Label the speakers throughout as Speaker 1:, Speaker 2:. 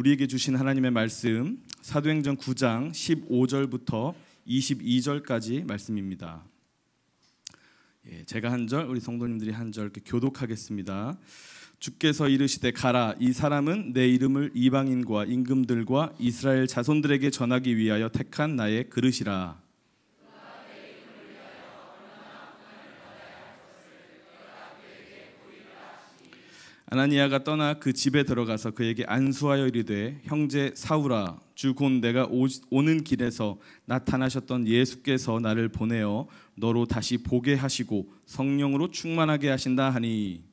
Speaker 1: 우리에게 주신 하나님의 말씀 사도행전 9장 15절부터 22절까지 말씀입니다. 제가 한 절, 우리 성도님들이 한 절 이렇게 교독하겠습니다. 주께서 이르시되 가라, 이 사람은 내 이름을 이방인과 임금들과 이스라엘 자손들에게 전하기 위하여 택한 나의 그릇이라. 아나니아가 떠나 그 집에 들어가서 그에게 안수하여 이르되 형제 사울아, 주 곧 내가 오는 길에서 나타나셨던 예수께서 나를 보내어 너로 다시 보게 하시고 성령으로 충만하게 하신다 하니,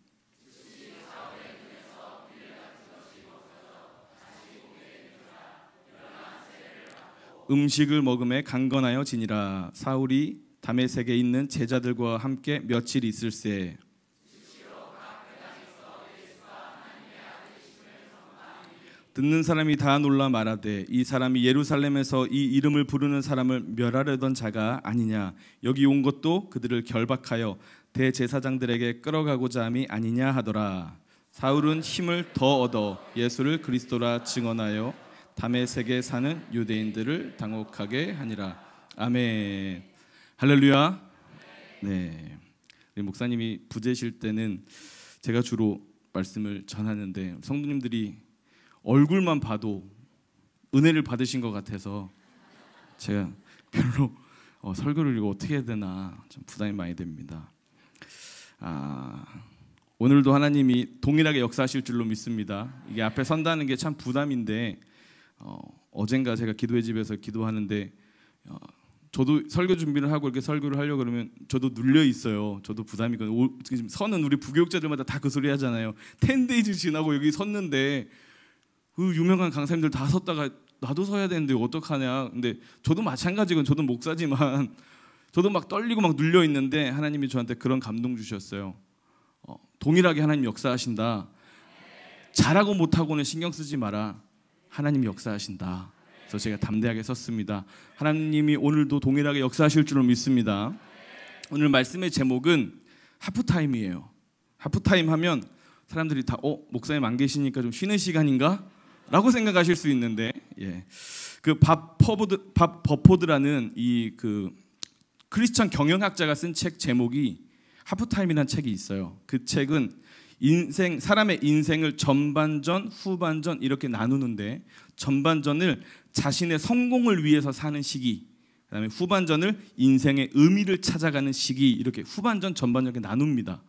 Speaker 1: 음식을 먹음에 강건하여 지니라. 사울이 다메섹에 있는 제자들과 함께 며칠 있을새 듣는 사람이 다 놀라 말하되 이 사람이 예루살렘에서 이 이름을 부르는 사람을 멸하려던 자가 아니냐, 여기 온 것도 그들을 결박하여 대제사장들에게 끌어가고자 함이 아니냐 하더라. 사울은 힘을 더 얻어 예수를 그리스도라 증언하여 다메섹에 사는 유대인들을 당혹하게 하니라. 아멘. 할렐루야. 네, 우리 목사님이 부재실 때는 제가 주로 말씀을 전하는데 성도님들이 얼굴만 봐도 은혜를 받으신 것 같아서 제가 별로 설교를 이거 어떻게 해야 되나 좀 부담이 많이 됩니다. 오늘도 하나님이 동일하게 역사하실 줄로 믿습니다. 이게 앞에 선다는 게 참 부담인데 어젠가 제가 기도의 집에서 기도하는데 저도 설교 준비를 하고 이렇게 설교를 하려고 그러면 저도 눌려 있어요. 저도 부담이 있거든요. 지금 서는 우리 부교육자들마다 다 그 소리 하잖아요. 10days 지나고 여기 섰는데 그 유명한 강사님들 다 섰다가 나도 서야 되는데 어떡하냐. 근데 저도 마찬가지고 저도 목사지만 저도 막 떨리고 막 눌려 있는데 하나님이 저한테 그런 감동 주셨어요. 동일하게 하나님 역사하신다. 잘하고 못하고는 신경 쓰지 마라. 하나님이 역사하신다. 그래서 제가 담대하게 섰습니다. 하나님이 오늘도 동일하게 역사하실 줄로 믿습니다. 오늘 말씀의 제목은 하프타임이에요. 하프타임 하면 사람들이 다 목사님 안 계시니까 좀 쉬는 시간인가? 라고 생각하실 수 있는데, 그 밥 버포드라는 이 그 크리스천 경영학자가 쓴 책 제목이 하프타임이라는 책이 있어요. 그 책은 사람의 인생을 전반전, 후반전 이렇게 나누는데, 전반전을 자신의 성공을 위해서 사는 시기, 그다음에 후반전을 인생의 의미를 찾아가는 시기, 이렇게 후반전, 전반전 이렇게 나눕니다.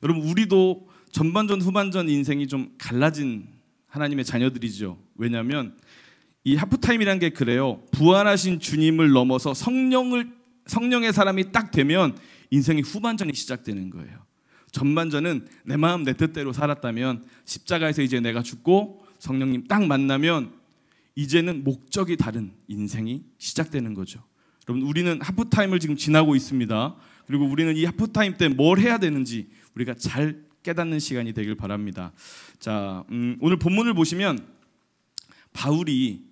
Speaker 1: 여러분, 우리도 전반전, 후반전 인생이 좀 갈라진 하나님의 자녀들이죠. 왜냐하면 이 하프타임이라는 게 그래요. 부활하신 주님을 넘어서 성령의 사람이 딱 되면 인생의 후반전이 시작되는 거예요. 전반전은 내 마음 내 뜻대로 살았다면 십자가에서 이제 내가 죽고 성령님 딱 만나면 이제는 목적이 다른 인생이 시작되는 거죠. 여러분, 우리는 하프타임을 지금 지나고 있습니다. 그리고 우리는 이 하프타임 때 뭘 해야 되는지 우리가 잘 깨닫는 시간이 되길 바랍니다. 자, 오늘 본문을 보시면 바울이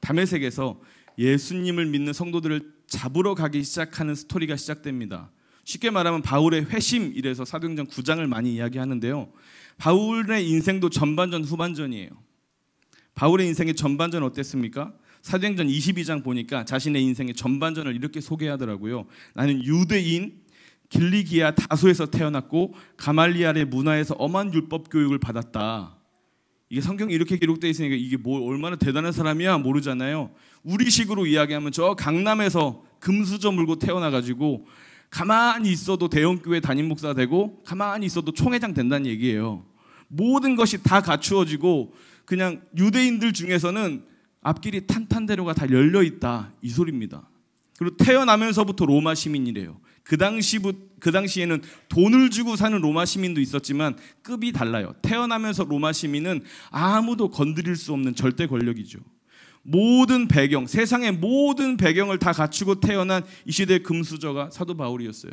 Speaker 1: 다메섹에서 예수님을 믿는 성도들을 잡으러 가기 시작하는 스토리가 시작됩니다. 쉽게 말하면 바울의 회심, 이래서 사도행전 9장을 많이 이야기하는데요. 바울의 인생도 전반전, 후반전이에요. 바울의 인생의 전반전 어땠습니까? 사도행전 22장 보니까 자신의 인생의 전반전을 이렇게 소개하더라고요. 나는 유대인 길리기아 다소에서 태어났고 가말리알의 문화에서 엄한 율법 교육을 받았다. 이게 성경에 이렇게 기록되어 있으니까 이게 뭐 얼마나 대단한 사람이야 모르잖아요. 우리식으로 이야기하면 저 강남에서 금수저 물고 태어나가지고 가만히 있어도 대형교회 담임 목사 되고 가만히 있어도 총회장 된다는 얘기예요. 모든 것이 다 갖추어지고 그냥 유대인들 중에서는 앞길이 탄탄대로가 다 열려있다, 이 소리입니다. 그리고 태어나면서부터 로마 시민이래요. 그 당시에는 돈을 주고 사는 로마 시민도 있었지만 급이 달라요. 태어나면서 로마 시민은 아무도 건드릴 수 없는 절대 권력이죠. 모든 배경, 세상의 모든 배경을 다 갖추고 태어난 이 시대의 금수저가 사도 바울이었어요.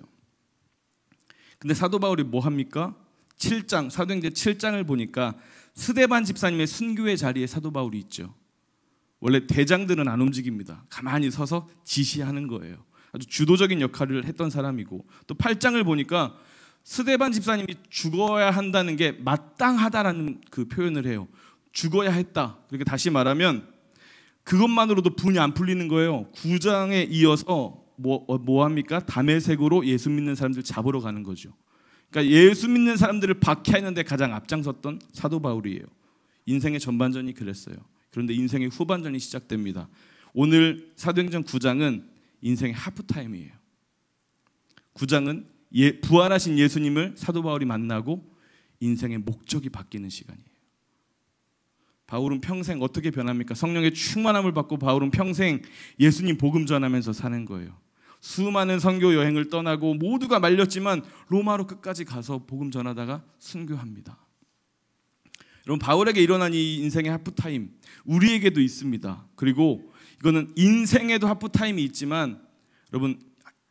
Speaker 1: 근데 사도 바울이 뭐 합니까? 7장, 사도행전 7장을 보니까 스데반 집사님의 순교의 자리에 사도 바울이 있죠. 원래 대장들은 안 움직입니다. 가만히 서서 지시하는 거예요. 아주 주도적인 역할을 했던 사람이고, 또 8장을 보니까 스데반 집사님이 죽어야 한다는 게 마땅하다라는 그 표현을 해요. 죽어야 했다. 그렇게 다시 말하면 그것만으로도 분이 안 풀리는 거예요. 9장에 이어서 뭐 합니까? 다메섹으로 예수 믿는 사람들 잡으러 가는 거죠. 그러니까 예수 믿는 사람들을 박해하는데 가장 앞장섰던 사도 바울이에요. 인생의 전반전이 그랬어요. 그런데 인생의 후반전이 시작됩니다. 오늘 사도행전 9장은 인생의 하프타임이에요. 9장은 부활하신 예수님을 사도 바울이 만나고 인생의 목적이 바뀌는 시간이에요. 바울은 평생 어떻게 변합니까? 성령의 충만함을 받고 바울은 평생 예수님 복음 전하면서 사는 거예요. 수많은 선교 여행을 떠나고 모두가 말렸지만 로마로 끝까지 가서 복음 전하다가 순교합니다. 여러분, 바울에게 일어난 이 인생의 하프타임 우리에게도 있습니다. 그리고 이거는 인생에도 하프타임이 있지만 여러분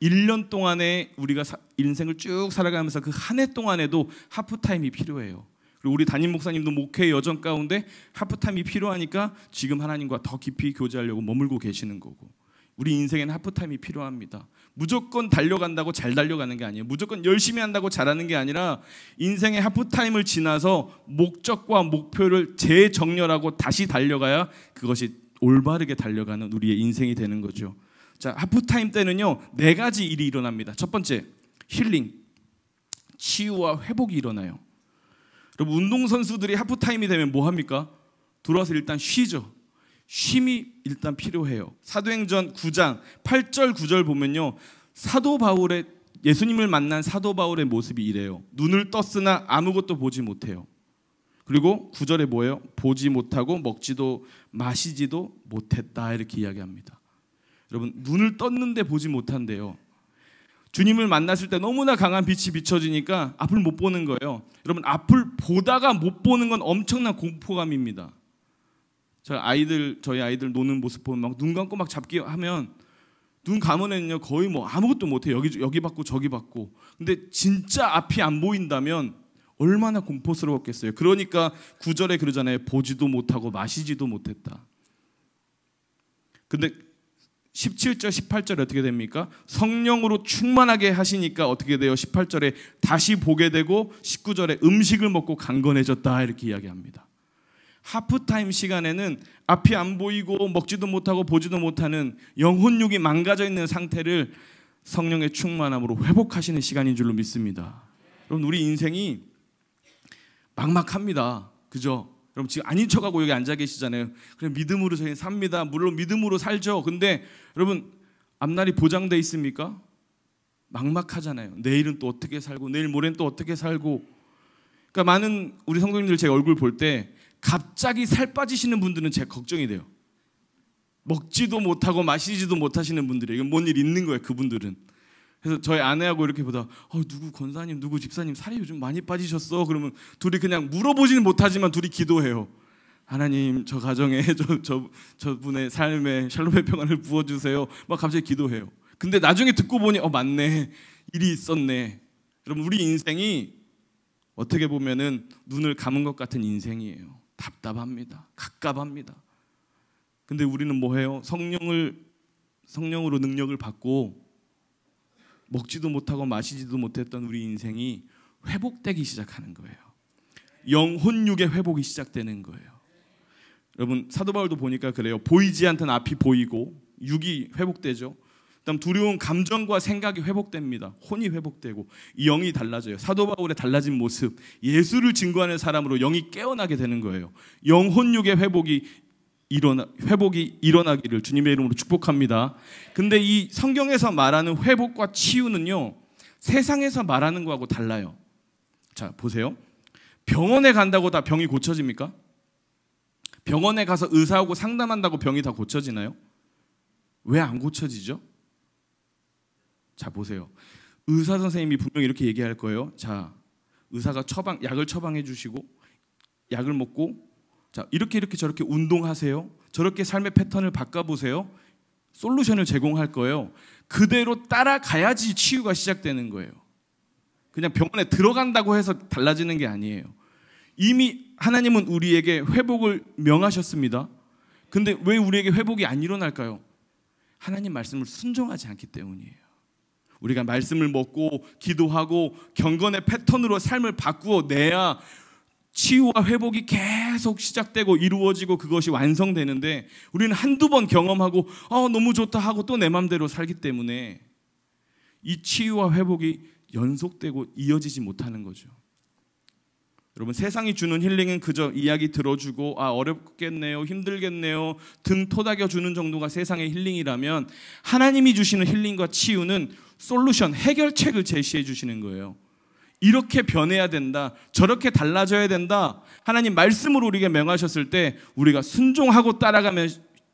Speaker 1: 1년 동안에 우리가 인생을 쭉 살아가면서 그 한 해 동안에도 하프타임이 필요해요. 그리고 우리 담임 목사님도 목회의 여정 가운데 하프타임이 필요하니까 지금 하나님과 더 깊이 교제하려고 머물고 계시는 거고, 우리 인생에는 하프타임이 필요합니다. 무조건 달려간다고 잘 달려가는 게 아니에요. 무조건 열심히 한다고 잘하는 게 아니라 인생의 하프타임을 지나서 목적과 목표를 재정렬하고 다시 달려가야 그것이 올바르게 달려가는 우리의 인생이 되는 거죠. 자, 하프타임 때는요 4가지 일이 일어납니다. 첫 번째, 힐링, 치유와 회복이 일어나요. 여러분, 운동선수들이 하프타임이 되면 뭐 합니까? 들어와서 일단 쉬죠. 쉼이 일단 필요해요. 사도행전 9장 8절 9절 보면요, 사도 바울의 예수님을 만난 사도 바울의 모습이 이래요. 눈을 떴으나 아무것도 보지 못해요. 그리고 9절에 뭐예요? 보지 못하고 먹지도 마시지도 못했다, 이렇게 이야기합니다. 여러분, 눈을 떴는데 보지 못한대요. 주님을 만났을 때 너무나 강한 빛이 비춰지니까 앞을 못 보는 거예요. 여러분, 앞을 보다가 못 보는 건 엄청난 공포감입니다. 저희 아이들 노는 모습 보면 막 눈 감고 막 잡기 하면 눈 감으면요 거의 뭐 아무것도 못해요. 여기 받고 저기 받고. 근데 진짜 앞이 안 보인다면 얼마나 공포스러웠겠어요. 그러니까 9절에 그러잖아요. 보지도 못하고 마시지도 못했다. 근데 17절 18절에 어떻게 됩니까? 성령으로 충만하게 하시니까 어떻게 돼요? 18절에 다시 보게 되고 19절에 음식을 먹고 강건해졌다, 이렇게 이야기합니다. 하프타임 시간에는 앞이 안 보이고 먹지도 못하고 보지도 못하는 영혼육이 망가져 있는 상태를 성령의 충만함으로 회복하시는 시간인 줄로 믿습니다. 여러분, 우리 인생이 막막합니다. 그죠? 여러분, 지금 아닌 척하고 여기 앉아 계시잖아요. 그냥 믿음으로 저희 삽니다. 물론 믿음으로 살죠. 근데 여러분, 앞날이 보장돼 있습니까? 막막하잖아요. 내일은 또 어떻게 살고 내일 모레는 또 어떻게 살고. 그러니까 많은 우리 성도님들 제 얼굴 볼 때 갑자기 살 빠지시는 분들은 제가 걱정이 돼요. 먹지도 못하고 마시지도 못하시는 분들이, 이건 뭔 일 있는 거예요, 그분들은. 그래서 저희 아내하고 이렇게 보다 누구 권사님, 누구 집사님 살이 요즘 많이 빠지셨어. 그러면 둘이 그냥 물어보지는 못하지만 둘이 기도해요. 하나님, 저 가정에 저분의 삶에 샬롬의 평안을 부어주세요. 막 갑자기 기도해요. 근데 나중에 듣고 보니 맞네, 일이 있었네. 여러분, 우리 인생이 어떻게 보면은 눈을 감은 것 같은 인생이에요. 답답합니다. 갑갑합니다. 근데 우리는 뭐 해요? 성령으로 능력을 받고 먹지도 못하고 마시지도 못했던 우리 인생이 회복되기 시작하는 거예요. 영혼육의 회복이 시작되는 거예요. 여러분, 사도 바울도 보니까 그래요. 보이지 않던 앞이 보이고 육이 회복되죠. 그다음 두려운 감정과 생각이 회복됩니다. 혼이 회복되고 영이 달라져요. 사도 바울의 달라진 모습, 예수를 증거하는 사람으로 영이 깨어나게 되는 거예요. 영혼육의 회복이 일어나기를 주님의 이름으로 축복합니다. 근데 이 성경에서 말하는 회복과 치유는요, 세상에서 말하는 거하고 달라요. 자, 보세요. 병원에 간다고 다 병이 고쳐집니까? 병원에 가서 의사하고 상담한다고 병이 다 고쳐지나요? 왜 안 고쳐지죠? 자, 보세요. 의사 선생님이 분명히 이렇게 얘기할 거예요. 자, 의사가 약을 처방해 주시고 약을 먹고, 자, 이렇게 저렇게 운동하세요. 저렇게 삶의 패턴을 바꿔보세요. 솔루션을 제공할 거예요. 그대로 따라가야지 치유가 시작되는 거예요. 그냥 병원에 들어간다고 해서 달라지는 게 아니에요. 이미 하나님은 우리에게 회복을 명하셨습니다. 근데 왜 우리에게 회복이 안 일어날까요? 하나님 말씀을 순종하지 않기 때문이에요. 우리가 말씀을 먹고 기도하고 경건의 패턴으로 삶을 바꾸어 내야 치유와 회복이 계속 시작되고 이루어지고 그것이 완성되는데 우리는 한두 번 경험하고 너무 좋다 하고 또 내 맘대로 살기 때문에 이 치유와 회복이 연속되고 이어지지 못하는 거죠. 여러분, 세상이 주는 힐링은 그저 이야기 들어주고 어렵겠네요, 힘들겠네요 등 토닥여주는 정도가 세상의 힐링이라면 하나님이 주시는 힐링과 치유는 솔루션, 해결책을 제시해 주시는 거예요. 이렇게 변해야 된다, 저렇게 달라져야 된다, 하나님 말씀으로 우리에게 명하셨을 때 우리가 순종하고 따라가면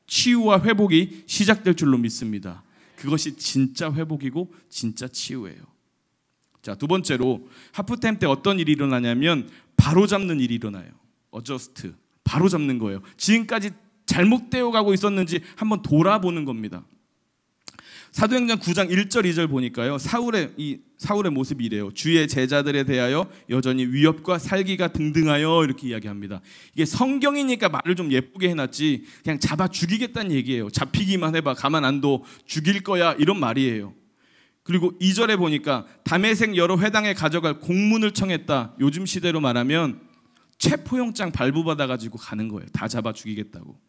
Speaker 1: 치유와 회복이 시작될 줄로 믿습니다. 그것이 진짜 회복이고 진짜 치유예요. 자, 두 번째로 하프타임 때 어떤 일이 일어나냐면 바로 잡는 일이 일어나요. 어저스트, 바로 잡는 거예요. 지금까지 잘못되어 가고 있었는지 한번 돌아보는 겁니다. 사도행전 9장 1절 2절 보니까요, 사울의 모습이 이래요. 주의 제자들에 대하여 여전히 위협과 살기가 등등하여 이렇게 이야기합니다. 이게 성경이니까 말을 좀 예쁘게 해놨지 그냥 잡아 죽이겠다는 얘기예요. 잡히기만 해봐, 가만 안 둬, 죽일 거야, 이런 말이에요. 그리고 2절에 보니까 다메섹 여러 회당에 가져갈 공문을 청했다. 요즘 시대로 말하면 체포영장 발부받아가지고 가는 거예요. 다 잡아 죽이겠다고.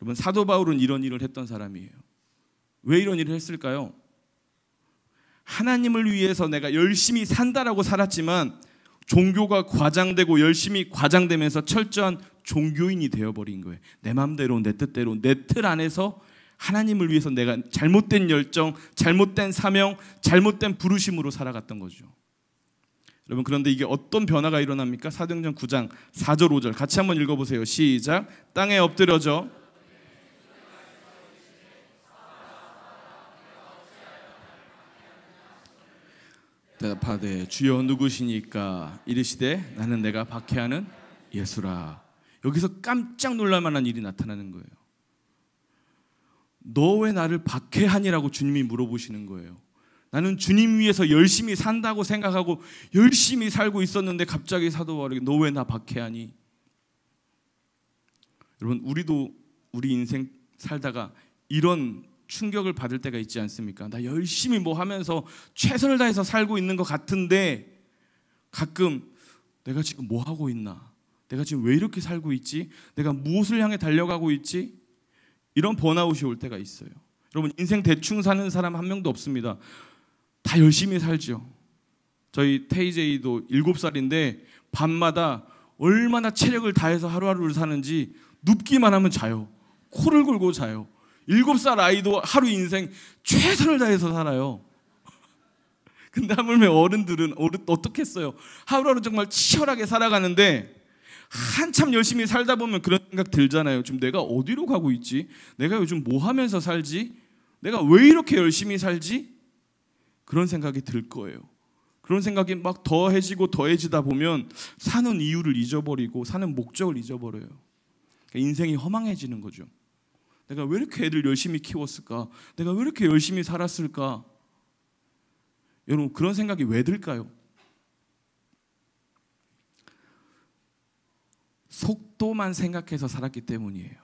Speaker 1: 여러분, 사도 바울은 이런 일을 했던 사람이에요. 왜 이런 일을 했을까요? 하나님을 위해서 내가 열심히 산다라고 살았지만 종교가 과장되고 열심히 과장되면서 철저한 종교인이 되어버린 거예요. 내 마음대로, 내 뜻대로, 내 틀 안에서 하나님을 위해서 내가 잘못된 열정, 잘못된 사명, 잘못된 부르심으로 살아갔던 거죠. 여러분, 그런데 이게 어떤 변화가 일어납니까? 사도행전 9장 4절 5절 같이 한번 읽어보세요. 시작. 땅에 엎드려져 대답하되 주여 누구시니까? 이르시되 나는 내가 박해하는 예수라. 여기서 깜짝 놀랄 만한 일이 나타나는 거예요. 너 왜 나를 박해하니라고 주님이 물어보시는 거예요. 나는 주님 위해서 열심히 산다고 생각하고 열심히 살고 있었는데 갑자기 사도 바울에게 너 왜 나 박해하니? 여러분, 우리도 우리 인생 살다가 이런 충격을 받을 때가 있지 않습니까? 나 열심히 뭐 하면서 최선을 다해서 살고 있는 것 같은데 가끔 내가 지금 뭐 하고 있나? 내가 지금 왜 이렇게 살고 있지? 내가 무엇을 향해 달려가고 있지? 이런 번아웃이 올 때가 있어요. 여러분, 인생 대충 사는 사람 한 명도 없습니다. 다 열심히 살죠. 저희 태희제이도 7살인데 밤마다 얼마나 체력을 다해서 하루하루를 사는지 눕기만 하면 자요. 코를 골고 자요. 7살 아이도 하루 인생 최선을 다해서 살아요. 근데 하물며 어른들은 어떻게 했어요? 하루하루 정말 치열하게 살아가는데 한참 열심히 살다 보면 그런 생각 들잖아요. 지금 내가 어디로 가고 있지? 내가 요즘 뭐 하면서 살지? 내가 왜 이렇게 열심히 살지? 그런 생각이 들 거예요. 그런 생각이 막 더해지고 더해지다 보면 사는 이유를 잊어버리고 사는 목적을 잊어버려요. 그러니까 인생이 허망해지는 거죠. 내가 왜 이렇게 애들 열심히 키웠을까? 내가 왜 이렇게 열심히 살았을까? 여러분, 그런 생각이 왜 들까요? 속도만 생각해서 살았기 때문이에요.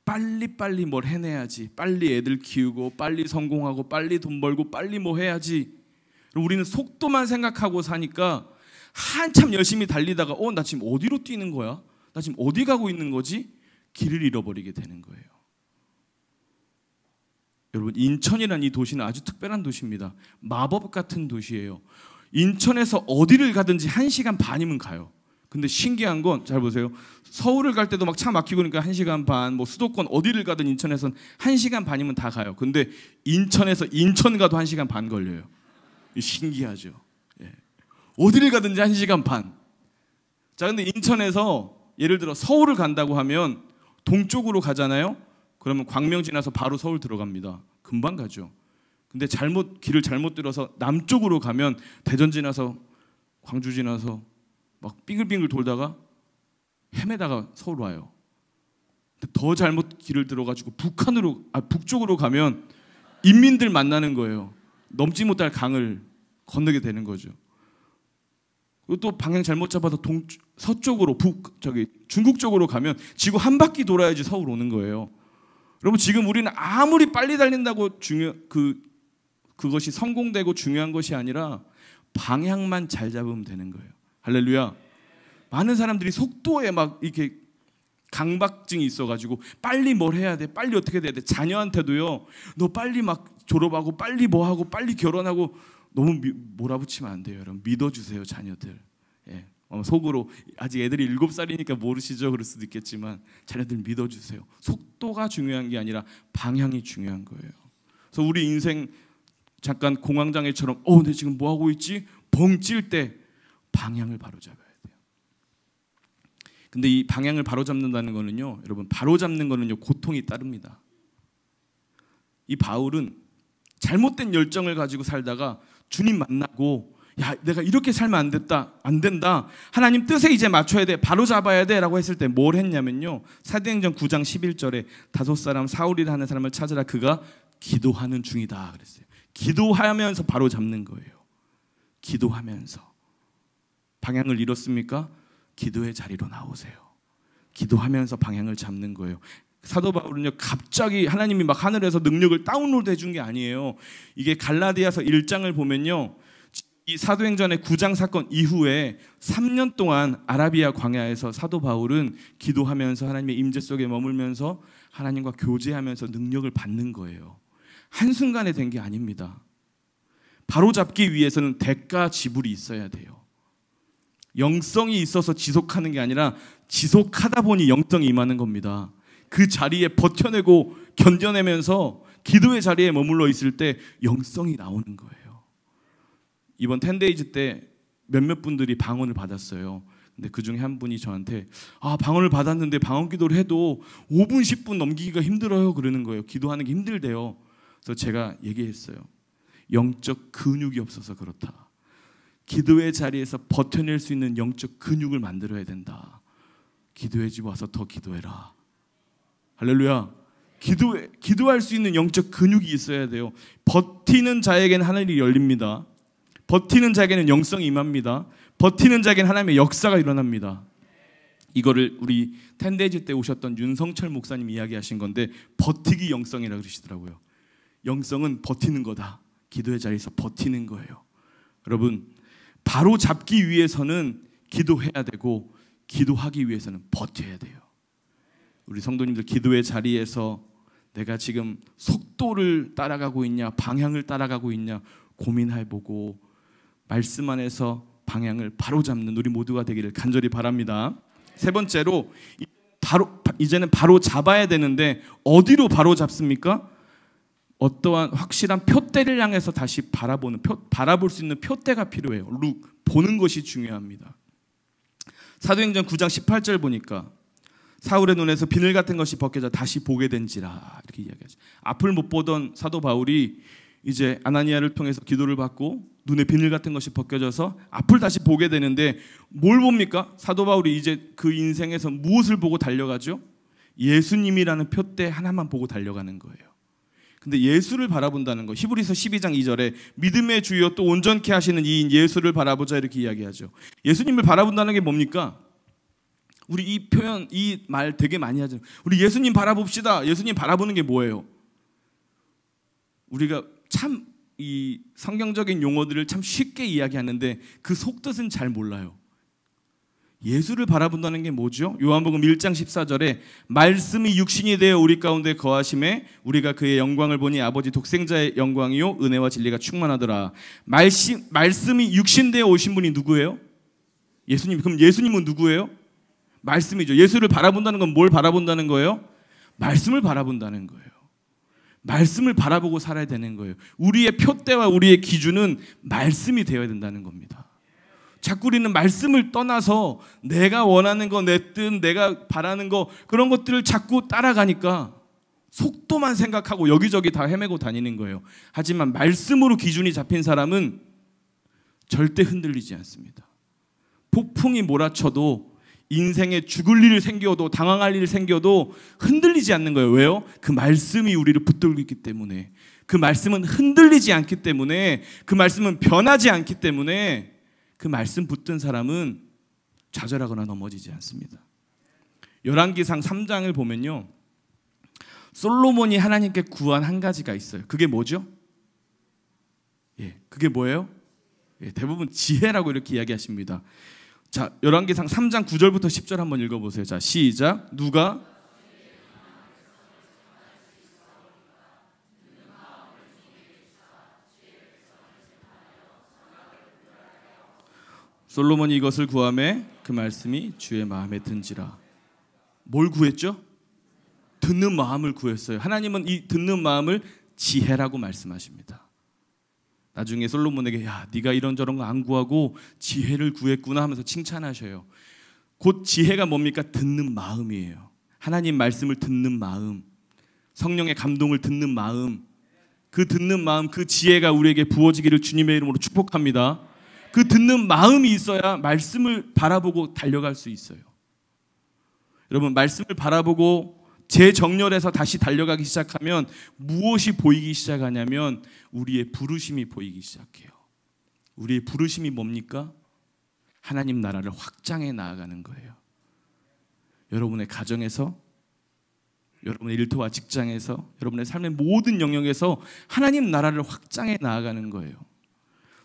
Speaker 1: 빨리빨리 뭘 해내야지, 빨리 애들 키우고 빨리 성공하고 빨리 돈 벌고 빨리 뭐 해야지. 우리는 속도만 생각하고 사니까 한참 열심히 달리다가 나 지금 어디로 뛰는 거야? 나 지금 어디 가고 있는 거지? 길을 잃어버리게 되는 거예요. 여러분, 인천이라는 이 도시는 아주 특별한 도시입니다. 마법 같은 도시예요. 인천에서 어디를 가든지 1시간 반이면 가요. 근데 신기한 건 잘 보세요. 서울을 갈 때도 막 차 막히고 그러니까 1시간 반, 뭐 수도권 어디를 가든 인천에선 1시간 반이면 다 가요. 근데 인천에서 인천 가도 1시간 반 걸려요. 신기하죠. 예. 어디를 가든지 1시간 반. 자, 근데 인천에서 예를 들어 서울을 간다고 하면 동쪽으로 가잖아요. 그러면 광명 지나서 바로 서울 들어갑니다. 금방 가죠. 근데 길을 잘못 들어서 남쪽으로 가면 대전 지나서 광주 지나서 막 빙글빙글 돌다가 헤매다가 서울 와요. 근데 더 잘못 길을 들어가지고 북쪽으로 가면 인민들 만나는 거예요. 넘지 못할 강을 건너게 되는 거죠. 그리고 또 방향 잘못 잡아서 서쪽으로 중국 쪽으로 가면 지구 한 바퀴 돌아야지 서울 오는 거예요. 여러분, 지금 우리는 아무리 빨리 달린다고 그것이 성공되고 중요한 것이 아니라 방향만 잘 잡으면 되는 거예요. 할렐루야. 많은 사람들이 속도에 막 이렇게 강박증이 있어가지고 빨리 뭘 해야 돼, 빨리 어떻게 돼야 돼. 자녀한테도요, 너 빨리 막 졸업하고 빨리 뭐 하고 빨리 결혼하고. 너무 몰아붙이면 안 돼요, 여러분. 믿어주세요, 자녀들. 예. 속으로 아직 애들이 7살이니까 모르시죠, 그럴 수도 있겠지만 자녀들 믿어주세요. 속도가 중요한 게 아니라 방향이 중요한 거예요. 그래서 우리 인생 잠깐 공황장애처럼 내 지금 뭐 하고 있지? 벙 찔 때 방향을 바로 잡아야 돼요. 근데 이 방향을 바로 잡는다는 거는요, 여러분, 바로 잡는 거는요, 고통이 따릅니다. 이 바울은 잘못된 열정을 가지고 살다가 주님 만나고, 야, 내가 이렇게 살면 안 된다. 하나님 뜻에 이제 맞춰야 돼. 바로 잡아야 돼. 라고 했을 때 뭘 했냐면요, 사도행전 9장 11절에 5사람 사울이라 하는 사람을 찾으라. 그가 기도하는 중이다 그랬어요. 기도하면서 바로 잡는 거예요. 기도하면서. 방향을 잃었습니까? 기도의 자리로 나오세요. 기도하면서 방향을 잡는 거예요. 사도 바울은요, 갑자기 하나님이 막 하늘에서 능력을 다운로드 해준 게 아니에요. 이게 갈라디아서 1장을 보면요, 이 사도행전의 9장 사건 이후에 3년 동안 아라비아 광야에서 사도 바울은 기도하면서 하나님의 임재 속에 머물면서 하나님과 교제하면서 능력을 받는 거예요. 한순간에 된 게 아닙니다. 바로 잡기 위해서는 대가 지불이 있어야 돼요. 영성이 있어서 지속하는 게 아니라 지속하다 보니 영성이 임하는 겁니다. 그 자리에 버텨내고 견뎌내면서 기도의 자리에 머물러 있을 때 영성이 나오는 거예요. 이번 10데이즈 때 몇몇 분들이 방언을 받았어요. 근데 그 중에 한 분이 저한테 방언을 받았는데 방언 기도를 해도 5분 10분 넘기기가 힘들어요 그러는 거예요. 기도하는 게 힘들대요. 그래서 제가 얘기했어요. 영적 근육이 없어서 그렇다. 기도의 자리에서 버텨낼 수 있는 영적 근육을 만들어야 된다. 기도의 집 와서 더 기도해라. 할렐루야. 기도할 수 있는 영적 근육이 있어야 돼요. 버티는 자에게는 하늘이 열립니다. 버티는 자에게는 영성이 임합니다. 버티는 자에게는 하나님의 역사가 일어납니다. 이거를 우리 10데이즈 때 오셨던 윤성철 목사님 이야기하신 건데, 버티기 영성이라고 그러시더라고요. 영성은 버티는 거다. 기도의 자리에서 버티는 거예요. 여러분, 바로 잡기 위해서는 기도해야 되고, 기도하기 위해서는 버텨야 돼요. 우리 성도님들, 기도의 자리에서 내가 지금 속도를 따라가고 있냐, 방향을 따라가고 있냐 고민해보고 말씀 안에서 방향을 바로 잡는 우리 모두가 되기를 간절히 바랍니다. 세 번째로, 이제는 바로 잡아야 되는데 어디로 바로 잡습니까? 어떠한 확실한 표대를 향해서 다시 바라볼 수 있는 표대가 필요해요. 보는 것이 중요합니다. 사도행전 9장 18절 보니까 사울의 눈에서 비늘 같은 것이 벗겨져 다시 보게 된지라, 이렇게 이야기하죠. 앞을 못 보던 사도 바울이 이제 아나니아를 통해서 기도를 받고 눈에 비늘 같은 것이 벗겨져서 앞을 다시 보게 되는데, 뭘 봅니까? 사도 바울이 이제 그 인생에서 무엇을 보고 달려가죠? 예수님이라는 표대 하나만 보고 달려가는 거예요. 근데 예수를 바라본다는 거, 히브리서 12장 2절에 믿음의 주여 또 온전케 하시는 이인 예수를 바라보자, 이렇게 이야기하죠. 예수님을 바라본다는 게 뭡니까? 우리 이 표현, 이 말 되게 많이 하죠. 우리 예수님 바라봅시다. 예수님 바라보는 게 뭐예요? 우리가 참 이 성경적인 용어들을 참 쉽게 이야기하는데 그 속뜻은 잘 몰라요. 예수를 바라본다는 게 뭐죠? 요한복음 1장 14절에 말씀이 육신이 되어 우리 가운데 거하심에 우리가 그의 영광을 보니 아버지 독생자의 영광이요 은혜와 진리가 충만하더라. 말씀이 육신 되어 오신 분이 누구예요? 예수님. 그럼 예수님은 누구예요? 말씀이죠. 예수를 바라본다는 건 뭘 바라본다는 거예요? 말씀을 바라본다는 거예요. 말씀을 바라보고 살아야 되는 거예요. 우리의 표대와 우리의 기준은 말씀이 되어야 된다는 겁니다. 자꾸 우리는 말씀을 떠나서 내가 원하는 거, 내 뜻, 내가 바라는 거, 그런 것들을 자꾸 따라가니까 속도만 생각하고 여기저기 다 헤매고 다니는 거예요. 하지만 말씀으로 기준이 잡힌 사람은 절대 흔들리지 않습니다. 폭풍이 몰아쳐도, 인생에 죽을 일이 생겨도, 당황할 일이 생겨도 흔들리지 않는 거예요. 왜요? 그 말씀이 우리를 붙들고 있기 때문에. 그 말씀은 흔들리지 않기 때문에, 그 말씀은 변하지 않기 때문에 그 말씀 붙든 사람은 좌절하거나 넘어지지 않습니다. 열왕기상 3장을 보면요, 솔로몬이 하나님께 구한 한 가지가 있어요. 그게 뭐죠? 그게 뭐예요? 대부분 지혜라고 이렇게 이야기하십니다. 자, 열왕기상 3장 9절부터 10절 한번 읽어보세요. 자, 시작. 누가 솔로몬이 이것을 구하매 그 말씀이 주의 마음에 든지라. 뭘 구했죠? 듣는 마음을 구했어요. 하나님은 이 듣는 마음을 지혜라고 말씀하십니다. 나중에 솔로몬에게 야, 네가 이런저런 거 안 구하고 지혜를 구했구나 하면서 칭찬하셔요. 곧 지혜가 뭡니까? 듣는 마음이에요. 하나님 말씀을 듣는 마음, 성령의 감동을 듣는 마음, 그 듣는 마음, 그 지혜가 우리에게 부어지기를 주님의 이름으로 축복합니다. 그 듣는 마음이 있어야 말씀을 바라보고 달려갈 수 있어요. 여러분, 말씀을 바라보고 재정렬해서 다시 달려가기 시작하면 무엇이 보이기 시작하냐면 우리의 부르심이 보이기 시작해요. 우리의 부르심이 뭡니까? 하나님 나라를 확장해 나아가는 거예요. 여러분의 가정에서, 여러분의 일터와 직장에서, 여러분의 삶의 모든 영역에서 하나님 나라를 확장해 나아가는 거예요.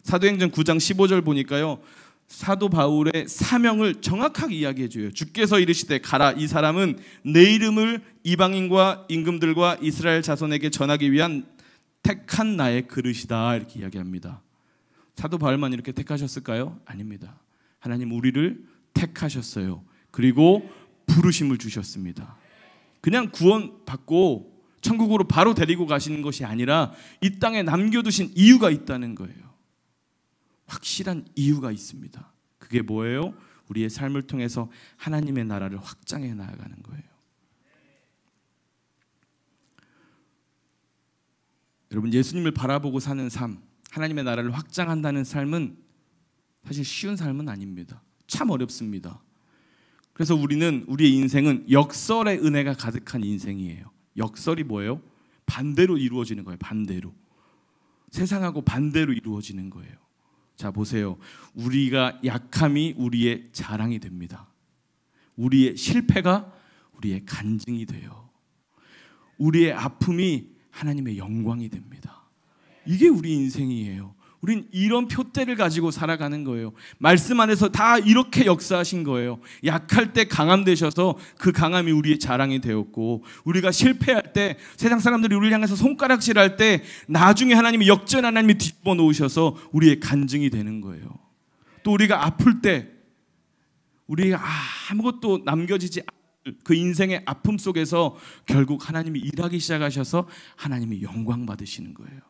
Speaker 1: 사도행전 9장 15절 보니까요, 사도 바울의 사명을 정확하게 이야기해 줘요. 주께서 이르시되 가라, 이 사람은 내 이름을 이방인과 임금들과 이스라엘 자손에게 전하기 위한 택한 나의 그릇이다, 이렇게 이야기합니다. 사도 바울만 이렇게 택하셨을까요? 아닙니다. 하나님 우리를 택하셨어요. 그리고 부르심을 주셨습니다. 그냥 구원 받고 천국으로 바로 데리고 가시는 것이 아니라 이 땅에 남겨두신 이유가 있다는 거예요. 확실한 이유가 있습니다. 그게 뭐예요? 우리의 삶을 통해서 하나님의 나라를 확장해 나아가는 거예요. 여러분, 예수님을 바라보고 사는 삶, 하나님의 나라를 확장한다는 삶은 사실 쉬운 삶은 아닙니다. 참 어렵습니다. 그래서 우리의 인생은 역설의 은혜가 가득한 인생이에요. 역설이 뭐예요? 반대로 이루어지는 거예요. 반대로. 세상하고 반대로 이루어지는 거예요. 자, 보세요. 우리가 약함이 우리의 자랑이 됩니다. 우리의 실패가 우리의 간증이 돼요. 우리의 아픔이 하나님의 영광이 됩니다. 이게 우리 인생이에요. 우린 이런 표대를 가지고 살아가는 거예요. 말씀 안에서 다 이렇게 역사하신 거예요. 약할 때 강함 되셔서 그 강함이 우리의 자랑이 되었고, 우리가 실패할 때, 세상 사람들이 우리를 향해서 손가락질할 때 나중에 하나님이 역전, 하나님이 뒤집어 놓으셔서 우리의 간증이 되는 거예요. 또 우리가 아플 때, 우리가 아무것도 남겨지지 않을 그 인생의 아픔 속에서 결국 하나님이 일하기 시작하셔서 하나님이 영광 받으시는 거예요.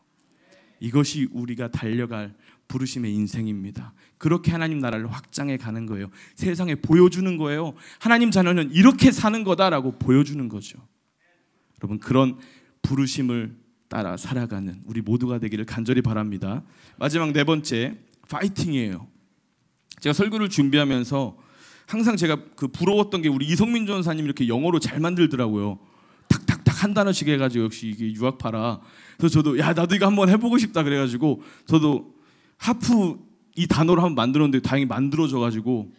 Speaker 1: 이것이 우리가 달려갈 부르심의 인생입니다. 그렇게 하나님 나라를 확장해 가는 거예요. 세상에 보여주는 거예요. 하나님 자녀는 이렇게 사는 거다라고 보여주는 거죠. 여러분, 그런 부르심을 따라 살아가는 우리 모두가 되기를 간절히 바랍니다. 마지막 네 번째, 파이팅이에요. 제가 설교를 준비하면서 항상 제가 부러웠던 게 우리 이성민 전사님 이렇게 영어로 잘 만들더라고요. 탁탁탁 한 단어씩 해가지고 역시 이게 유학파라. 그래서 저도 야, 나도 이거 한번 해보고 싶다 그래가지고 저도 하프 이 단어로 한번 만들었는데 다행히 만들어져가지고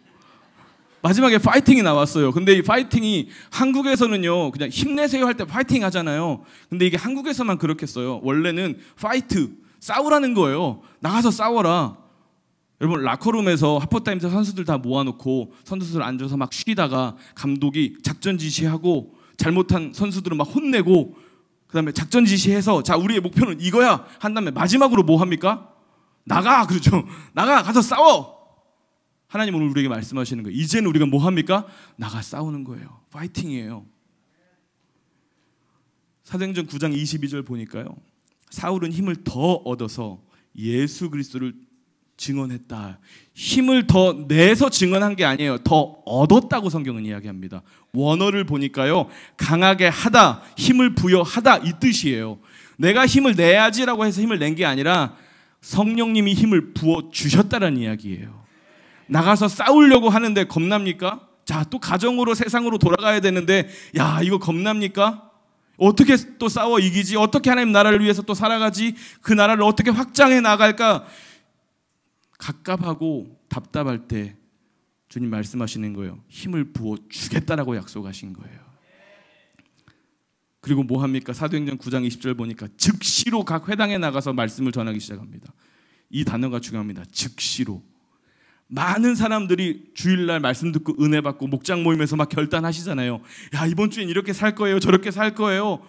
Speaker 1: 마지막에 파이팅이 나왔어요. 근데 이 파이팅이 한국에서는요 그냥 힘내세요 할 때 파이팅 하잖아요. 근데 이게 한국에서만 그렇게 써요. 원래는 파이트, 싸우라는 거예요. 나가서 싸워라. 여러분, 라커룸에서 하프타임 때 선수들 다 모아놓고 선수들 앉아서 막 쉬다가 감독이 작전 지시하고 잘못한 선수들은 막 혼내고 그 다음에 작전 지시해서 자, 우리의 목표는 이거야 한 다음에 마지막으로 뭐 합니까? 나가! 그러죠. 나가! 가서 싸워! 하나님은 오늘 우리에게 말씀하시는 거예요. 이제는 우리가 뭐 합니까? 나가 싸우는 거예요. 파이팅이에요. 사도행전 9장 22절 보니까요, 사울은 힘을 더 얻어서 예수 그리스도를 증언했다. 힘을 더 내서 증언한 게 아니에요. 더 얻었다고 성경은 이야기합니다. 원어를 보니까요, 강하게 하다, 힘을 부여하다 이 뜻이에요. 내가 힘을 내야지라고 해서 힘을 낸 게 아니라 성령님이 힘을 부어주셨다는 이야기예요. 나가서 싸우려고 하는데 겁납니까? 자, 또 가정으로 세상으로 돌아가야 되는데 야, 이거 겁납니까? 어떻게 또 싸워 이기지? 어떻게 하나님 나라를 위해서 또 살아가지? 그 나라를 어떻게 확장해 나갈까? 갑갑하고 답답할 때 주님 말씀하시는 거예요. 힘을 부어주겠다라고 약속하신 거예요. 그리고 뭐 합니까? 사도행전 9장 20절 보니까 즉시로 각 회당에 나가서 말씀을 전하기 시작합니다. 이 단어가 중요합니다. 즉시로. 많은 사람들이 주일날 말씀 듣고 은혜 받고 목장 모임에서 막 결단하시잖아요. 야, 이번 주엔 이렇게 살 거예요, 저렇게 살 거예요.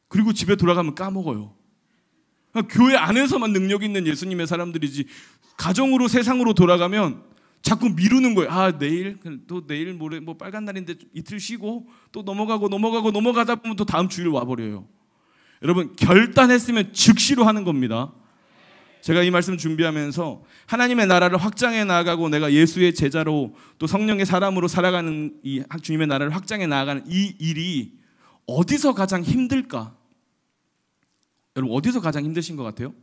Speaker 1: 그리고 집에 돌아가면 까먹어요. 교회 안에서만 능력 있는 예수님의 사람들이지, 가정으로 세상으로 돌아가면 자꾸 미루는 거예요. 아, 내일 또 내일 모레 뭐 빨간 날인데 이틀 쉬고 또 넘어가다 보면 또 다음 주일 와버려요. 여러분, 결단했으면 즉시로 하는 겁니다. 제가 이 말씀 준비하면서 하나님의 나라를 확장해 나가고 내가 예수의 제자로 또 성령의 사람으로 살아가는 이 주님의 나라를 확장해 나가는 이 일이 어디서 가장 힘들까? 여러분, 어디서 가장 힘드신 것 같아요?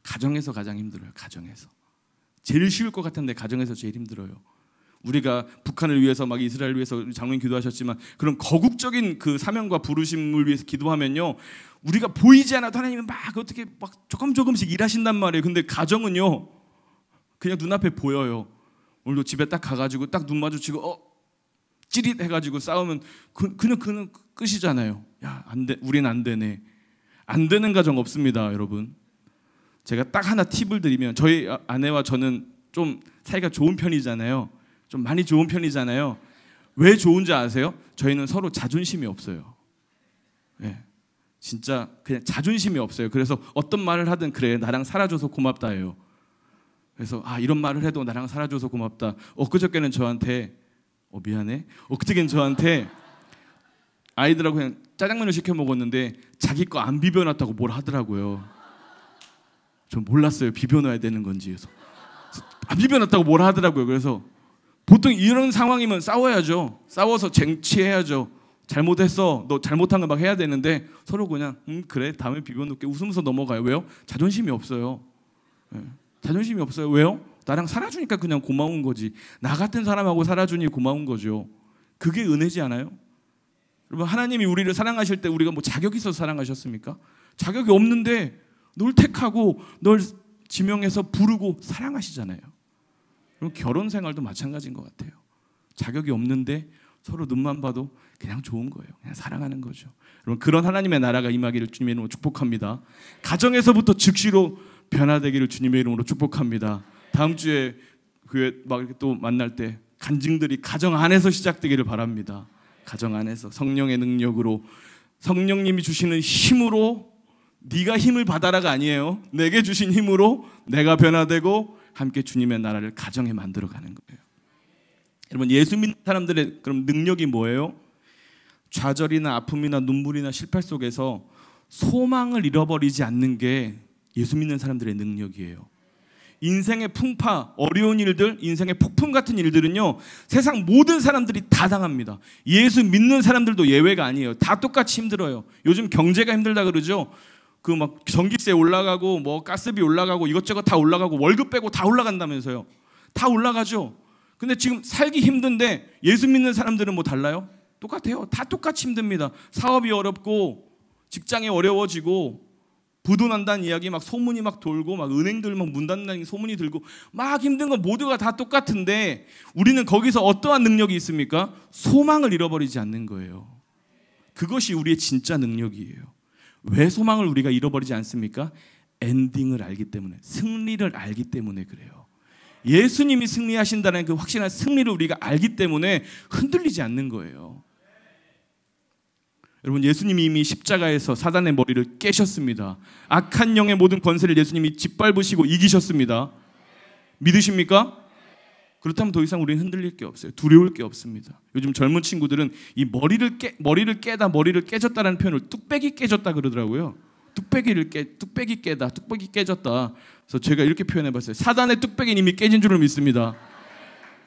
Speaker 1: 가정에서 가장 힘들어요. 가정에서. 제일 쉬울 것 같은데 가정에서 제일 힘들어요. 우리가 북한을 위해서 막 이스라엘을 위해서 장로님 기도하셨지만 그런 거국적인 그 사명과 부르심을 위해서 기도하면요, 우리가 보이지 않아도 하나님이 막 어떻게 막 조금씩 일하신단 말이에요. 근데 가정은요, 그냥 눈앞에 보여요. 오늘도 집에 딱 가가지고 딱 눈 마주치고 찌릿 해가지고 싸우면 그냥 끝이잖아요. 야, 안 돼, 우린 안 되네. 안 되는 가정 없습니다, 여러분. 제가 딱 하나 팁을 드리면, 저희 아내와 저는 좀 사이가 좋은 편이잖아요. 좀 많이 좋은 편이잖아요. 왜 좋은지 아세요? 저희는 서로 자존심이 없어요. 네. 진짜 그냥 자존심이 없어요. 그래서 어떤 말을 하든 그래, 나랑 살아줘서 고맙다예요. 그래서 이런 말을 해도 나랑 살아줘서 고맙다. 엊그저께는 저한테 미안해. 엊그저께는 저한테 아이들하고 그냥 짜장면을 시켜 먹었는데 자기 거 안 비벼놨다고 뭘 하더라고요. 전 몰랐어요. 비벼놔야 되는 건지. 그래서 안 비벼놨다고 뭘 하더라고요. 그래서 보통 이런 상황이면 싸워야죠. 싸워서 쟁취해야죠. 잘못했어, 너 잘못한 거 막 해야 되는데 서로 그냥 그래, 다음에 비벼놓게 웃으면서 넘어가요. 왜요? 자존심이 없어요. 네. 자존심이 없어요. 왜요? 나랑 살아주니까 그냥 고마운 거지. 나 같은 사람하고 살아주니 고마운 거죠. 그게 은혜지 않아요? 여러분, 하나님이 우리를 사랑하실 때 우리가 뭐 자격이 있어서 사랑하셨습니까? 자격이 없는데 널 택하고 널 지명해서 부르고 사랑하시잖아요. 그럼 결혼 생활도 마찬가지인 것 같아요. 자격이 없는데 서로 눈만 봐도 그냥 좋은 거예요. 그냥 사랑하는 거죠. 여러분, 그런 하나님의 나라가 임하기를 주님의 이름으로 축복합니다. 가정에서부터 즉시로 변화되기를 주님의 이름으로 축복합니다. 다음 주에 교회 막 이렇게 또 만날 때 간증들이 가정 안에서 시작되기를 바랍니다. 가정 안에서 성령의 능력으로, 성령님이 주시는 힘으로, 네가 힘을 받아라가 아니에요. 내게 주신 힘으로 내가 변화되고 함께 주님의 나라를 가정에 만들어가는 거예요. 여러분, 예수 믿는 사람들의 그럼 능력이 뭐예요? 좌절이나 아픔이나 눈물이나 실패 속에서 소망을 잃어버리지 않는 게 예수 믿는 사람들의 능력이에요. 인생의 풍파, 어려운 일들, 인생의 폭풍 같은 일들은요, 세상 모든 사람들이 다 당합니다. 예수 믿는 사람들도 예외가 아니에요. 다 똑같이 힘들어요. 요즘 경제가 힘들다 그러죠. 그 막 전기세 올라가고 뭐 가스비 올라가고 이것저것 다 올라가고 월급 빼고 다 올라간다면서요. 다 올라가죠. 근데 지금 살기 힘든데 예수 믿는 사람들은 뭐 달라요? 똑같아요. 다 똑같이 힘듭니다. 사업이 어렵고 직장이 어려워지고 부도 난다는 이야기 막 소문이 막 돌고 막 은행들 막 문 닫는다는 소문이 들고 막 힘든 건 모두가 다 똑같은데 우리는 거기서 어떠한 능력이 있습니까? 소망을 잃어버리지 않는 거예요. 그것이 우리의 진짜 능력이에요. 왜 소망을 우리가 잃어버리지 않습니까? 엔딩을 알기 때문에, 승리를 알기 때문에 그래요. 예수님이 승리하신다는 그 확실한 승리를 우리가 알기 때문에 흔들리지 않는 거예요. 여러분, 예수님이 이미 십자가에서 사단의 머리를 깨셨습니다. 악한 영의 모든 권세를 예수님이 짓밟으시고 이기셨습니다. 믿으십니까? 그렇다면 더 이상 우리는 흔들릴 게 없어요. 두려울 게 없습니다. 요즘 젊은 친구들은 이 머리를 깨졌다라는 표현을 뚝배기 깨졌다 그러더라고요. 뚝배기 깨졌다. 그래서 제가 이렇게 표현해봤어요. 사단의 뚝배기는 이미 깨진 줄을 믿습니다.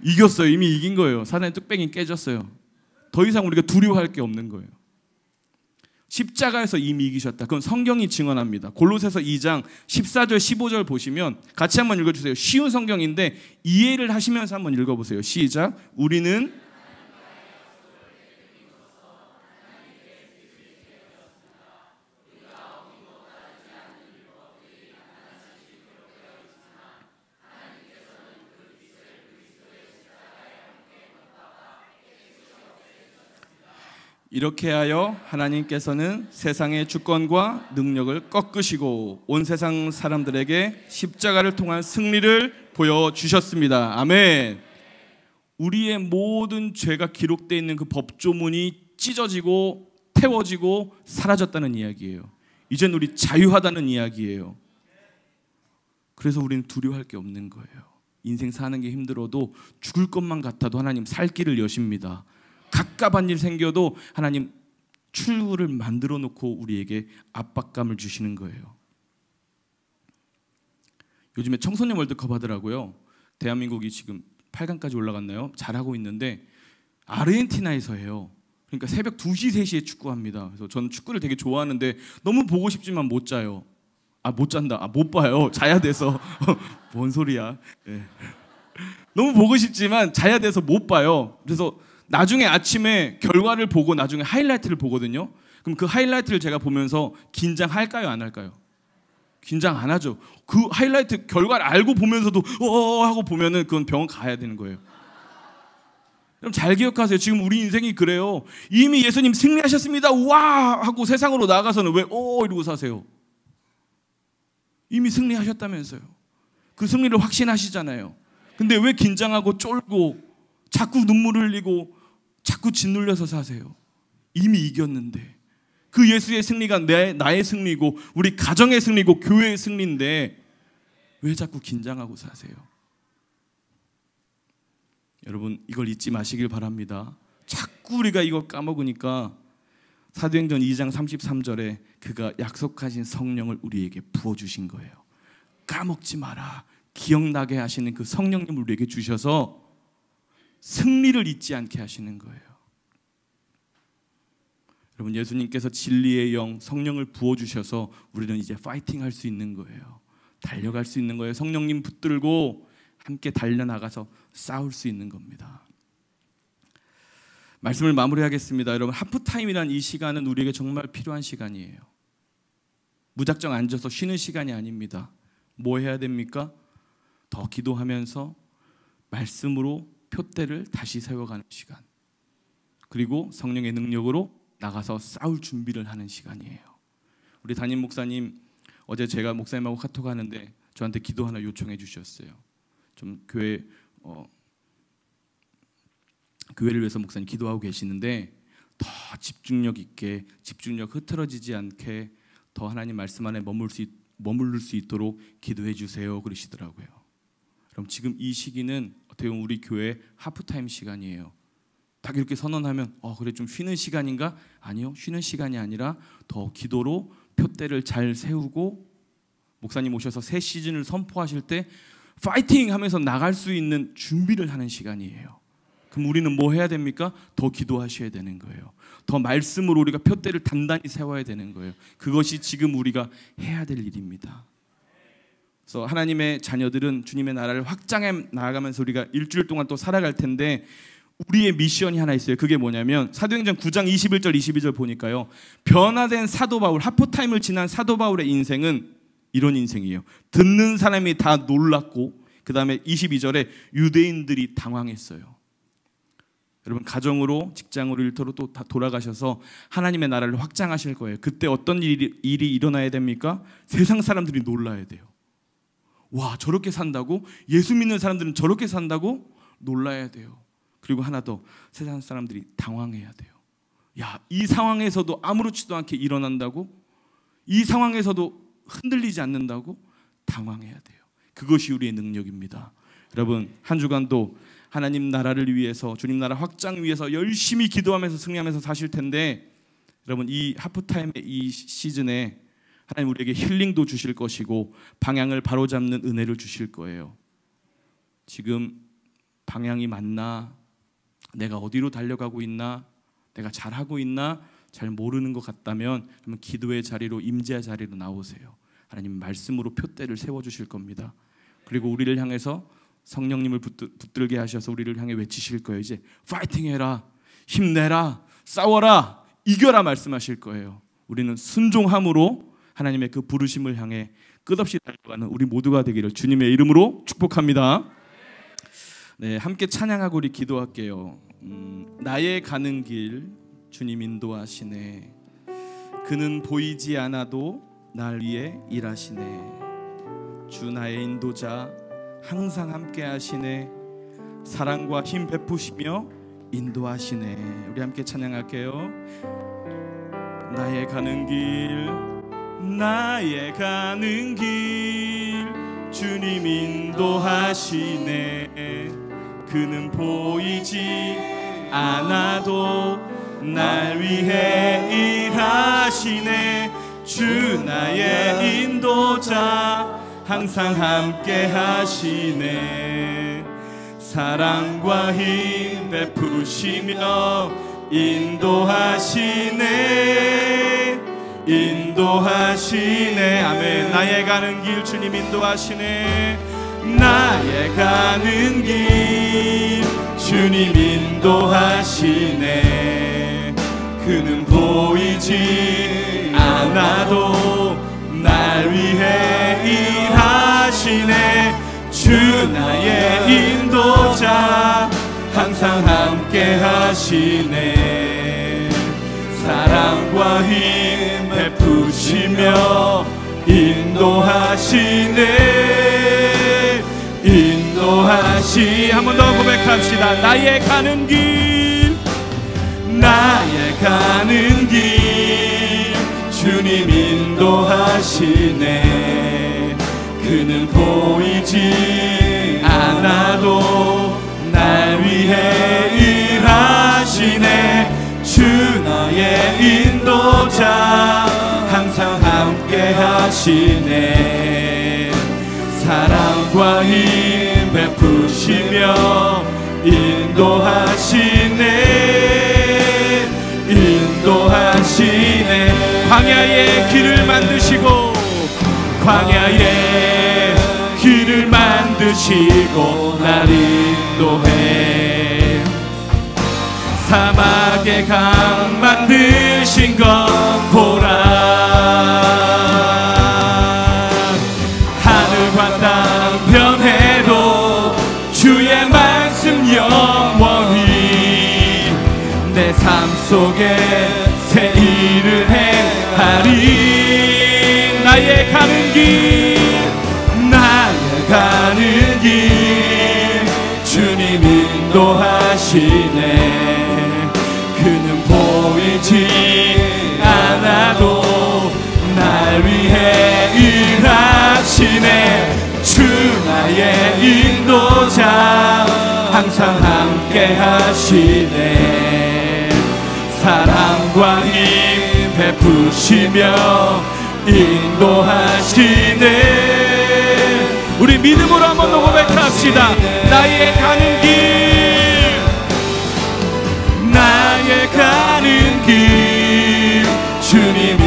Speaker 1: 이겼어요. 이미 이긴 거예요. 사단의 뚝배기는 깨졌어요. 더 이상 우리가 두려워할 게 없는 거예요. 십자가에서 이미 이기셨다. 그건 성경이 증언합니다. 골로새서 2장 14절 15절 보시면 같이 한번 읽어주세요. 쉬운 성경인데 이해를 하시면서 한번 읽어보세요. 시작. 우리는 이렇게 하여 하나님께서는 세상의 주권과 능력을 꺾으시고 온 세상 사람들에게 십자가를 통한 승리를 보여주셨습니다. 아멘. 우리의 모든 죄가 기록되어 있는 그 법조문이 찢어지고 태워지고 사라졌다는 이야기예요. 이젠 우리 자유하다는 이야기예요. 그래서 우리는 두려워할 게 없는 거예요. 인생 사는 게 힘들어도 죽을 것만 같아도 하나님 살 길을 여십니다. 갑갑한 일 생겨도 하나님 출구를 만들어 놓고 우리에게 압박감을 주시는 거예요. 요즘에 청소년 월드컵 하더라고요. 대한민국이 지금 8강까지 올라갔나요? 잘하고 있는데 아르헨티나에서 해요. 그러니까 새벽 2시, 3시에 축구합니다. 그래서 저는 축구를 되게 좋아하는데 너무 보고 싶지만 못 자요. 못 잔다. 못 봐요. 자야 돼서. 뭔 소리야. 네. 너무 보고 싶지만 자야 돼서 못 봐요. 그래서 나중에 아침에 결과를 보고 나중에 하이라이트를 보거든요. 그럼 그 하이라이트를 제가 보면서 긴장할까요? 안 할까요? 긴장 안 하죠. 그 하이라이트 결과를 알고 보면서도 하고 보면은 그건 병원 가야 되는 거예요. 그럼 잘 기억하세요. 지금 우리 인생이 그래요. 이미 예수님 승리하셨습니다. 와 하고 세상으로 나가서는 왜 이러고 사세요? 이미 승리하셨다면서요. 그 승리를 확신하시잖아요. 근데 왜 긴장하고 쫄고 자꾸 눈물 흘리고 자꾸 짓눌려서 사세요? 이미 이겼는데. 그 예수의 승리가 나의 승리고 우리 가정의 승리고 교회의 승리인데 왜 자꾸 긴장하고 사세요? 여러분 이걸 잊지 마시길 바랍니다. 자꾸 우리가 이거 까먹으니까 사도행전 2장 33절에 그가 약속하신 성령을 우리에게 부어주신 거예요. 까먹지 마라. 기억나게 하시는 그 성령님을 우리에게 주셔서 승리를 잊지 않게 하시는 거예요. 여러분 예수님께서 진리의 영 성령을 부어주셔서 우리는 이제 파이팅 할 수 있는 거예요. 달려갈 수 있는 거예요. 성령님 붙들고 함께 달려나가서 싸울 수 있는 겁니다. 말씀을 마무리하겠습니다. 여러분 하프타임이란 이 시간은 우리에게 정말 필요한 시간이에요. 무작정 앉아서 쉬는 시간이 아닙니다. 뭐 해야 됩니까? 더 기도하면서 말씀으로 표대를 다시 세워가는 시간. 그리고 성령의 능력으로 나가서 싸울 준비를 하는 시간이에요. 우리 담임 목사님 어제 제가 목사님하고 카톡하는데 저한테 기도 하나 요청해 주셨어요. 좀 교회를 위해서 목사님 기도하고 계시는데 더 집중력 있게 집중력 흐트러지지 않게 더 하나님 말씀 안에 머무를 수 있도록 기도해 주세요 그러시더라고요. 그럼 지금 이 시기는 어떻게 보면 우리 교회 하프타임 시간이에요. 딱 이렇게 선언하면 그래 좀 쉬는 시간인가? 아니요. 쉬는 시간이 아니라 더 기도로 표대를 잘 세우고 목사님 오셔서 새 시즌을 선포하실 때 파이팅 하면서 나갈 수 있는 준비를 하는 시간이에요. 그럼 우리는 뭐 해야 됩니까? 더 기도하셔야 되는 거예요. 더 말씀으로 우리가 표대를 단단히 세워야 되는 거예요. 그것이 지금 우리가 해야 될 일입니다. 그래서 하나님의 자녀들은 주님의 나라를 확장해 나가면서 우리가 일주일 동안 또 살아갈 텐데 우리의 미션이 하나 있어요. 그게 뭐냐면 사도행전 9장 21절 22절 보니까요. 변화된 사도 바울, 하프타임을 지난 사도 바울의 인생은 이런 인생이에요. 듣는 사람이 다 놀랐고 그 다음에 22절에 유대인들이 당황했어요. 여러분 가정으로 직장으로 일터로 또 다 돌아가셔서 하나님의 나라를 확장하실 거예요. 그때 어떤 일이 일어나야 됩니까? 세상 사람들이 놀라야 돼요. 와 저렇게 산다고? 예수 믿는 사람들은 저렇게 산다고? 놀라야 돼요. 그리고 하나 더 세상 사람들이 당황해야 돼요. 야, 이 상황에서도 아무렇지도 않게 일어난다고? 이 상황에서도 흔들리지 않는다고? 당황해야 돼요. 그것이 우리의 능력입니다. 여러분 한 주간도 하나님 나라를 위해서 주님 나라 확장 위해서 열심히 기도하면서 승리하면서 사실 텐데 여러분 이 하프타임의 이 시즌에 하나님 우리에게 힐링도 주실 것이고 방향을 바로잡는 은혜를 주실 거예요. 지금 방향이 맞나? 내가 어디로 달려가고 있나? 내가 잘하고 있나? 잘 모르는 것 같다면 그러면 기도의 자리로 임재의 자리로 나오세요. 하나님 말씀으로 표대를 세워주실 겁니다. 그리고 우리를 향해서 성령님을 붙들게 하셔서 우리를 향해 외치실 거예요. 이제 파이팅해라, 힘내라, 싸워라, 이겨라 말씀하실 거예요. 우리는 순종함으로 하나님의 그 부르심을 향해 끝없이 달려가는 우리 모두가 되기를 주님의 이름으로 축복합니다. 네, 함께 찬양하고 우리 기도할게요. 나의 가는 길 주님 인도하시네. 그는 보이지 않아도 날 위해 일하시네. 주 나의 인도자 항상 함께 하시네. 사랑과 힘 베푸시며 인도하시네. 우리 함께 찬양할게요. 나의 가는 길, 나의 가는 길, 주님 인도하시네. 그는 보이지 않아도 날 위해 일하시네. 주 나의 인도자 항상 함께 하시네. 사랑과 힘 베푸시며 인도하시네. 인도하시네. 아멘. 나의 가는 길 주님 인도하시네. 나의 가는 길 주님 인도하시네. 그는 보이지 않아도 날 위해 일하시네. 주 나의 인도자 항상 함께 하시네. 사랑과 힘 베푸시며 인도하시네. 인도하시. 한 번 더 고백합시다. 나의 가는 길, 나의 가는 길 주님 인도하시네. 그는 보이지 않아도 날 위해 일하시네. 주 나의 인도자 항상 함께 하시네. 사랑과 힘 베푸시며 인도하시네. 인도하시네. 광야의 길을 만드시고, 광야의 길을 만드시고 날 인도해. 사막의 강 만드신 것 보라. 하늘과 땅 변해도 주의 말씀 영원히 내 삶 속에 새 일을 행하리. 나의 가는 길, 나의 가는 길 주님 인도하시네. 그는 보이지 않아도 날 위해 일하시네. 주 나의 인도자 항상 함께 하시네. 사랑과 힘 베푸시며 인도하시네. 우리 믿음으로 한 번 더 고백합시다. 나의 가는 길, 나의 가는 길 주님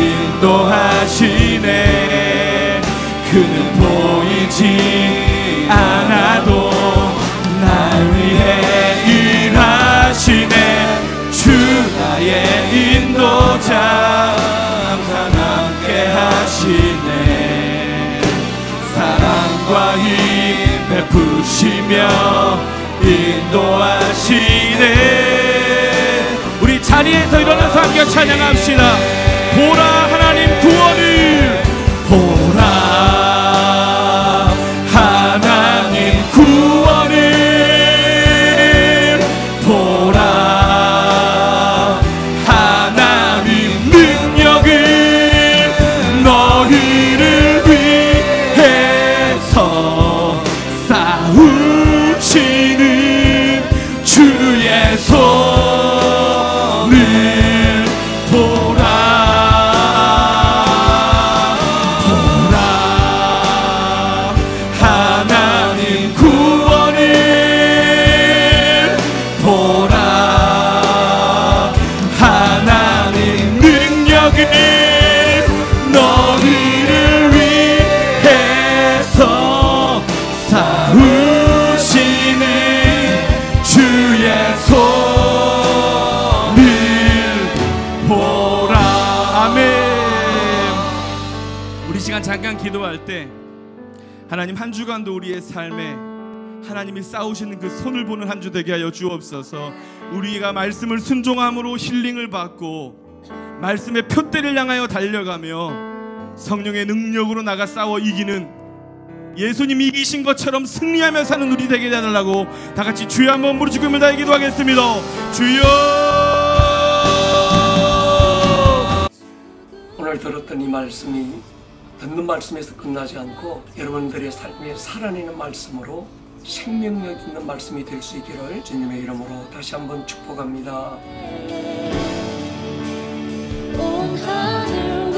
Speaker 1: 인도하시네. 그는 보이지 않아도 날 위해 일하시네. 주 나의 인도자 항상 함께 하시네. 사랑과 힘 베푸시며 인도하시네. 우리 자리에서 일어나서 함께 찬양합시다. 보라 하나님 구원을, 보라 하나님 구원을, 보라 하나님 능력을 너희를 위해서 싸우시는 주의 손을 보라. 보라 하나님 구원을, 보라 하나님 능력을 너희를 위해서 싸우시는 주의 손을 보라. 아멘. 우리 시간 잠깐 기도할 때 하나님 한 주간도 우리의 삶에 하나님이 싸우시는 그 손을 보는 한 주 되게 하여 주옵소서. 우리가 말씀을 순종함으로 힐링을 받고 말씀의 표대를 향하여 달려가며 성령의 능력으로 나가 싸워 이기는, 예수님이 이기신 것처럼 승리하며 사는 우리 되게 해달라고 다 같이 주여 한번 부르짖고 힘을 다해 기도하겠습니다. 주여.
Speaker 2: 오늘 들었던 이 말씀이 듣는 말씀에서 끝나지 않고 여러분들의 삶에 살아내는 말씀으로 생명력 있는 말씀이 될 수 있기를 주님의 이름으로 다시 한번 축복합니다.
Speaker 3: 온 하늘